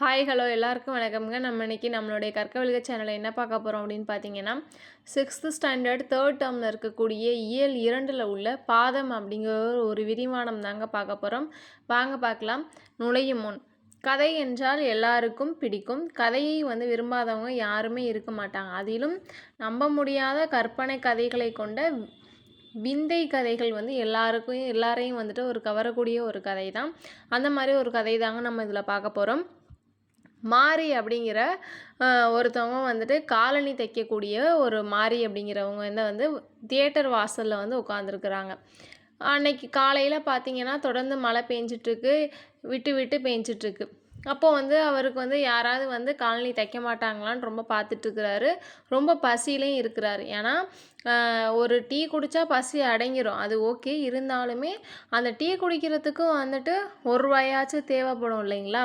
Hi hello எல்லாருக்கும் வணக்கம்ங்க. நம்ம இன்னைக்கு நம்மளுடைய கற்கவெளிக சேனலில் என்ன பார்க்க போகிறோம் அப்படின்னு பார்த்தீங்கன்னா, 6th ஸ்டாண்டர்ட் 3rd டேர்மில் இருக்கக்கூடிய இயல் 2ல் உள்ள பாதம் அப்படிங்கிற ஒரு விரிவானம் தாங்க பார்க்க போகிறோம். வாங்க பார்க்கலாம். நுழையும் முன். கதை என்றால் எல்லாருக்கும் பிடிக்கும். கதையை விரும்பாதவங்க யாருமே இருக்க மாட்டாங்க. அதிலும் நம்ப முடியாத கற்பனை கதைகளை கொண்ட விந்தை கதைகள் எல்லாரையும் ஒரு கவரக்கூடிய ஒரு கதை தான். அந்த மாதிரி ஒரு கதை தாங்க நம்ம இதில் பார்க்க போகிறோம். மாரி அப்படிங்கிற ஒருத்தவங்க காலனி தைக்கக்கூடிய ஒரு மாரி அப்படிங்கிறவங்க தியேட்டர் வாசலில் உட்காந்துருக்குறாங்க. அன்னைக்கு காலையில் பார்த்தீங்கன்னா தொடர்ந்து மழை பெஞ்சிட்ருக்கு, விட்டு விட்டு பெஞ்சிட்ருக்கு. அப்போது அவருக்கு யாராவது காலனி தைக்க மாட்டாங்களான்னு ரொம்ப பார்த்துட்ருக்குறாரு. ரொம்ப பசியிலையும் இருக்கிறாரு. ஏன்னா ஒரு டீ குடித்தா பசி அடங்கிடும், அது ஓகே. இருந்தாலுமே அந்த டீ குடிக்கிறதுக்கும் ₹1 தேவைப்படும் இல்லைங்களா?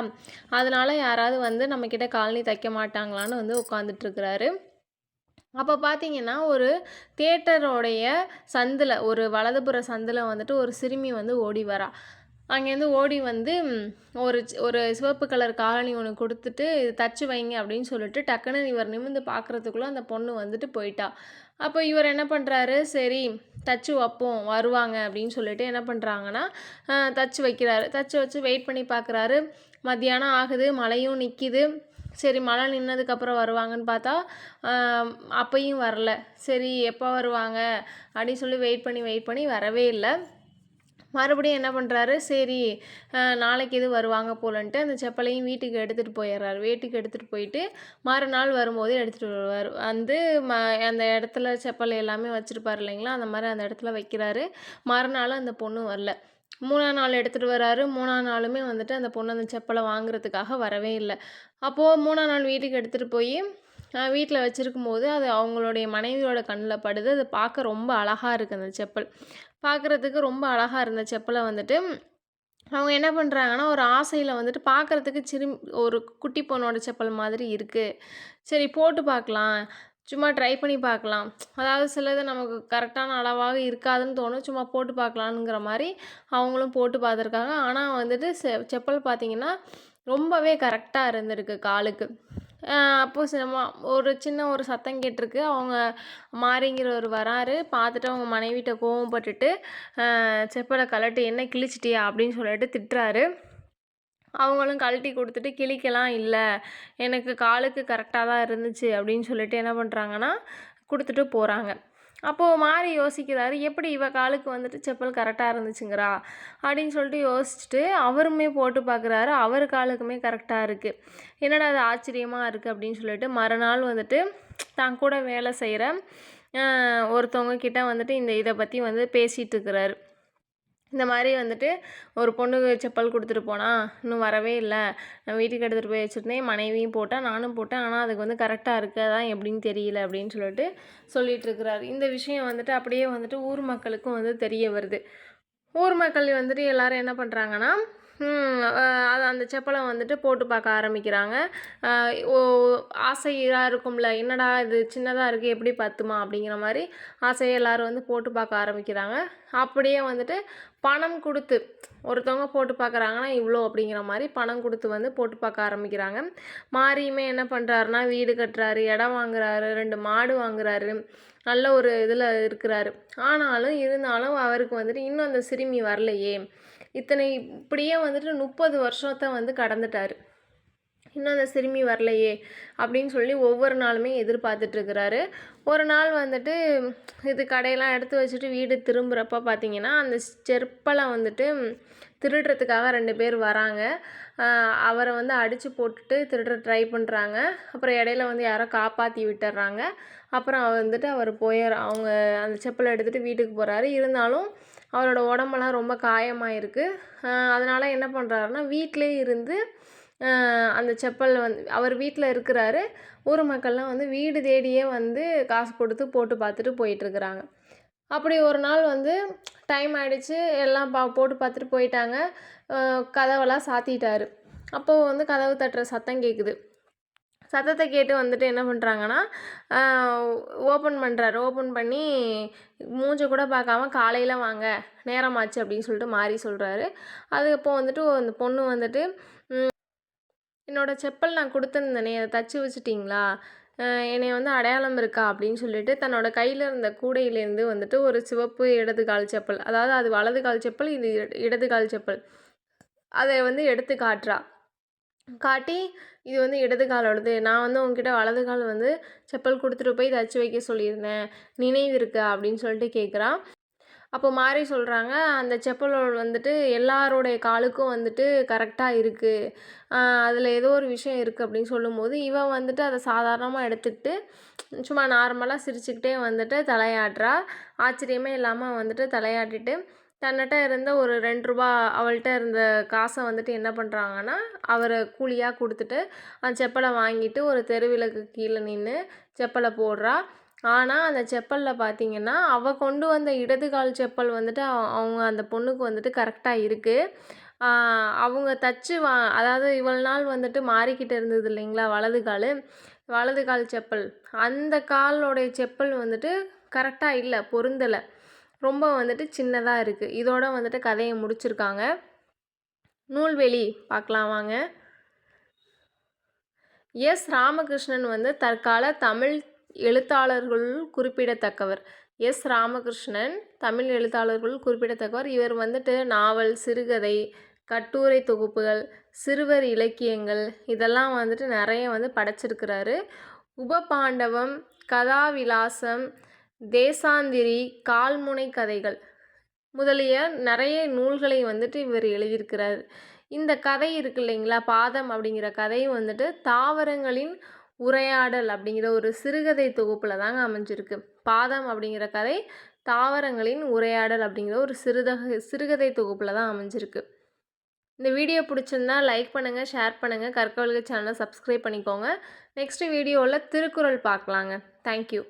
அதனால் யாராவது நம்மக்கிட்ட காலனி தைக்க மாட்டாங்களான்னு உட்காந்துட்ருக்குறாரு. அப்போ பார்த்தீங்கன்னா ஒரு தியேட்டரோடைய சந்தில், ஒரு வலதுபுற சந்தில் ஒரு சிறுமி ஓடி வரா. அங்கேருந்து ஓடி ஒரு சிவப்பு கலர் காலனி ஒன்று கொடுத்துட்டு இது தச்சு வைங்க அப்படின்னு சொல்லிட்டு டக்குன்னு இவர் நிமிர்ந்து பார்க்குறதுக்குள்ளே அந்த பொண்ணு போயிட்டா. அப்போ இவர் என்ன பண்ணுறாரு, சரி தச்சு வைப்போம் வருவாங்க அப்படின்னு சொல்லிட்டு என்ன பண்ணுறாங்கன்னா தச்சு வைக்கிறாரு. தச்சு வச்சு வெயிட் பண்ணி பார்க்குறாரு. மத்தியானம் ஆகுது, மழையும் நிற்கிது. சரி மழை நின்னதுக்கப்புறம் வருவாங்கன்னு பார்த்தா அப்பையும் வரல. சரி எப்போ வருவாங்க அப்படின்னு சொல்லி வெயிட் பண்ணி வரவே இல்லை. மறுபடியும் என்ன பண்ணுறாரு, சரி நாளைக்கு இது வருவாங்க போலன்ட்டு அந்த செப்பலையும் வீட்டுக்கு எடுத்துகிட்டு போயிடுறாரு. வீட்டுக்கு எடுத்துகிட்டு போயிட்டு மறுநாள் வரும்போது எடுத்துகிட்டு வருவார். அந்த இடத்துல செப்பல் எல்லாமே வச்சுருப்பார் இல்லைங்களா, அந்த மாதிரி அந்த இடத்துல வைக்கிறாரு. மறுநாள் அந்த பொண்ணு வரல. 3ஆம் நாள் எடுத்துகிட்டு வராரு. 3ஆம் நாளுமே அந்த பொண்ணு அந்த செப்பலை வாங்குறதுக்காக வரவே இல்லை. அப்போது 3ஆம் நாள் வீட்டுக்கு எடுத்துகிட்டு போய் வீட்டில் வச்சுருக்கும்போது அது அவங்களுடைய மனைவியோட கண்ணில் படுது. அது பார்க்க ரொம்ப அழகாக இருக்குது. அந்த செப்பல் பார்க்குறதுக்கு ரொம்ப அழகாக இருந்த செப்பலை அவங்க என்ன பண்ணுறாங்கன்னா ஒரு ஆசையில் பார்க்குறதுக்கு ஒரு குட்டி பொண்ணோட செப்பல் மாதிரி இருக்குது, சரி போட்டு பார்க்கலாம், சும்மா ட்ரை பண்ணி பார்க்கலாம். அதாவது சிலது நமக்கு கரெக்டான அளவாக இருக்காதுன்னு தோணும், சும்மா போட்டு பார்க்கலான்ங்கிற மாதிரி அவங்களும் போட்டு பார்த்துருக்காங்க. ஆனால் செப்பல் பார்த்திங்கன்னா ரொம்பவே கரெக்டாக இருந்திருக்கு காலுக்கு. அப்போது ஒரு சின்ன ஒரு சத்தம் கேட்டிருக்கு. அவங்க மாரிங்கிறவர் வராரு. பார்த்துட்டு அவங்க மனைவிட்ட கோவப்பட்டுட்டு செப்பலை கழட்டி என்ன கிழிச்சிட்டியா அப்படின்னு சொல்லிட்டு திட்டுறாரு. அவங்களும் கழட்டி கொடுத்துட்டு கிழிக்கலாம் இல்லை, எனக்கு காலுக்கு கரெக்டாக தான் இருந்துச்சு அப்படின்னு சொல்லிட்டு என்ன பண்ணுறாங்கன்னா கொடுத்துட்டு போகிறாங்க. அப்போது மாறி யோசிக்கிறாரு, எப்படி இவ காலுக்கு செப்பல் கரெக்டாக இருந்துச்சுங்கிறா அப்படின்னு சொல்லிட்டு யோசிச்சுட்டு அவருமே போட்டு பார்க்குறாரு. அவர் காலுக்குமே கரெக்டாக இருக்குது. என்னடா அது ஆச்சரியமாக இருக்குது அப்படின்னு சொல்லிட்டு மறுநாள் தான் கூட வேலை செய்கிற ஒருத்தவங்க கிட்ட இதை பற்றி பேசிகிட்டு இருக்கிறாரு. இந்த மாதிரி ஒரு பொண்ணுக்கு செப்பல் கொடுத்துட்டு போனால் இன்னும் வரவே இல்லை, நான் வீட்டுக்கு எடுத்துகிட்டு போய் வச்சுருந்தேன், மனைவியும் போட்டேன், நானும் போட்டேன், ஆனால் அதுக்கு கரெக்டாக இருக்குது, அதான் எப்படின்னு தெரியல அப்படின்னு சொல்லிட்டு இருக்கிறாரு. இந்த விஷயம் அப்படியே ஊர் மக்களுக்கும் தெரிய வருது. ஊர் மக்கள் எல்லோரும் என்ன பண்ணுறாங்கன்னா அது அந்த செப்பலை போட்டு பார்க்க ஆரம்பிக்கிறாங்க. ஆசையாக இருக்கும்ல, என்னடா இது சின்னதாக இருக்குது எப்படி பத்துமா அப்படிங்கிற மாதிரி ஆசையை எல்லோரும் போட்டு பார்க்க ஆரம்பிக்கிறாங்க. அப்படியே பணம் கொடுத்து ஒருத்தவங்க போட்டு பார்க்குறாங்கன்னா இவ்வளோ அப்படிங்கிற மாதிரி பணம் கொடுத்து போட்டு பார்க்க ஆரம்பிக்கிறாங்க. மாரியுமே என்ன பண்ணுறாருன்னா வீடு கட்டுறாரு, இடம் வாங்குறாரு, 2 மாடு வாங்குறாரு, நல்ல ஒரு இதில் இருக்கிறாரு. இருந்தாலும் அவருக்கு இன்னும் அந்த சிறுமி வரலையே, இப்படியே 30 வருஷத்தை கடந்துட்டார், இன்னும் அந்த சிறுமி வரலையே அப்படின்னு சொல்லி ஒவ்வொரு நாளுமே எதிர்பார்த்துட்ருக்கிறாரு. ஒரு நாள் இது கடையெல்லாம் எடுத்து வச்சுட்டு வீடு திரும்புகிறப்ப பார்த்தீங்கன்னா அந்த செப்பலை திருடுறதுக்காக 2 பேர் வராங்க. அவரை அடித்து போட்டுட்டு திருட ட்ரை பண்ணுறாங்க. அப்புறம் இடையில யாரோ காப்பாற்றி விட்டுறாங்க. அப்புறம் அவர் அவங்க அந்த செப்பலை எடுத்துகிட்டு வீட்டுக்கு போகிறாரு. இருந்தாலும் அவரோட உடம்பெல்லாம் ரொம்ப காயமாயிருக்கு. அதனால் என்ன பண்ணுறாருன்னா வீட்டிலே இருந்து அந்த செப்பல் அவர் வீட்டில் இருக்கிறாரு. ஊர் மக்கள்லாம் வீடு தேடியே காசு கொடுத்து போட்டு பார்த்துட்டு போயிட்டுருக்குறாங்க. அப்படி ஒரு நாள் டைம் ஆகிடுச்சு, எல்லாம் போட்டு பார்த்துட்டு போயிட்டாங்க. கதவெல்லாம் சாத்திட்டார். அப்போது கதவு தட்டுற சத்தம் கேட்குது. சத்தத்தை கேட்டு என்ன பண்ணுறாங்கன்னா ஓப்பன் பண்ணுறாரு. ஓப்பன் பண்ணி மூஞ்ச கூட பார்க்காம காலையில் வாங்க நேரமாச்சு அப்படின்னு சொல்லிட்டு மாறி சொல்கிறாரு. அது அப்போது அந்த பொண்ணு என்னோட செப்பல் நான் குடுத்துருந்தேனே, அத தச்சு வச்சுட்டீங்களா? என்னைய வந்து அடையாளம் இருக்கா? அப்படின்னு சொல்லிட்டு தன்னோட கையில இருந்த கூடையிலேருந்து வந்துட்டு ஒரு சிவப்பு இடது கால் செப்பல். அதாவது அது வலது கால் செப்பல், இது இடது கால் செப்பல். அத வந்து எடுத்து காட்டுறா. காட்டி, இது வந்து இடது காலோடது. நான் வந்து உன்கிட்ட வலது கால் வந்து செப்பல் குடுத்துட்டு போய் தச்சு வைக்க சொல்லியிருந்தேன். நினைவு இருக்கா? அப்படின்னு சொல்லிட்டு கேட்குறா. அப்போ மாறி சொல்கிறாங்க, அந்த செப்பலோட வந்துட்டு எல்லாருடைய காலுக்கும் வந்துட்டு கரெக்டாக இருக்குது. அதில் ஏதோ ஒரு விஷயம் இருக்குது அப்படின்னு சொல்லும்போது, இவ வந்துட்டு அதை சாதாரணமாக எடுத்துக்கிட்டு சும்மா நார்மலாக சிரிச்சுக்கிட்டே வந்துட்டு தலையாட்டுறா. ஆச்சரியமே இல்லாமல் வந்துட்டு தலையாட்டிட்டு தன்னிட்ட இருந்த ஒரு ரூ. 2 அவள்கிட்ட இருந்த காசை வந்துட்டு என்ன பண்ணுறாங்கன்னா, அவரை கூலியாக கொடுத்துட்டு அந்த செப்பலை வாங்கிட்டு ஒரு தெருவிளக்கு கீழே நின்று செப்பலை போடுறா. ஆனால் அந்த செப்பலில் பார்த்தீங்கன்னா, அவள் கொண்டு வந்த இடது கால் செப்பல் வந்துட்டு அவங்க அந்த பொண்ணுக்கு வந்துட்டு கரெக்டாக இருக்குது. அவங்க தச்சு அதாவது இவ்வளோ நாள் வந்துட்டு மாறிக்கிட்டு இருந்தது இல்லைங்களா வலது கால் செப்பல். அந்த காலோடைய செப்பல் வந்துட்டு கரெக்டாக இல்லை, பொருந்தலை. ரொம்ப வந்துட்டு சின்னதாக இருக்குது. இதோட வந்துட்டு கதையை முடிச்சிருக்காங்க. நூல்வெளி பார்க்கலாம் வாங்க. எஸ். ராமகிருஷ்ணன் வந்து தற்கால தமிழ் எழுத்தாளர்களுள் குறிப்பிடத்தக்கவர். எஸ். ராமகிருஷ்ணன் தமிழ் எழுத்தாளர்களுள் குறிப்பிடத்தக்கவர். இவர் வந்துட்டு நாவல், சிறுகதை, கட்டுரை தொகுப்புகள், சிறுவர் இலக்கியங்கள் இதெல்லாம் வந்துட்டு நிறைய வந்து படைச்சிருக்கிறாரு. உபபாண்டவம், கதாவிலாசம், தேசாந்திரி, கால்முனை கதைகள் முதலிய நிறைய நூல்களை வந்துட்டு இவர் எழுதியிருக்கிறார். இந்த கதை இருக்கு இல்லைங்களா, பாதம் அப்படிங்கிற கதை வந்துட்டு தாவரங்களின் உரையாடல் அப்படிங்கிற ஒரு சிறுகதை தொகுப்பில் தாங்க அமைஞ்சிருக்கு. பாதம் அப்படிங்கிற கதை தாவரங்களின் உரையாடல் அப்படிங்கிற ஒரு சிறுகதை தொகுப்பில் தான் அமைஞ்சிருக்கு. இந்த வீடியோ பிடிச்சிருந்தா லைக் பண்ணுங்கள், ஷேர் பண்ணுங்கள், கற்கவல்க சேனலை சப்ஸ்கிரைப் பண்ணிக்கோங்க. நெக்ஸ்ட் வீடியோவில் திருக்குறள் பார்க்கலாங்க. தேங்க்யூ.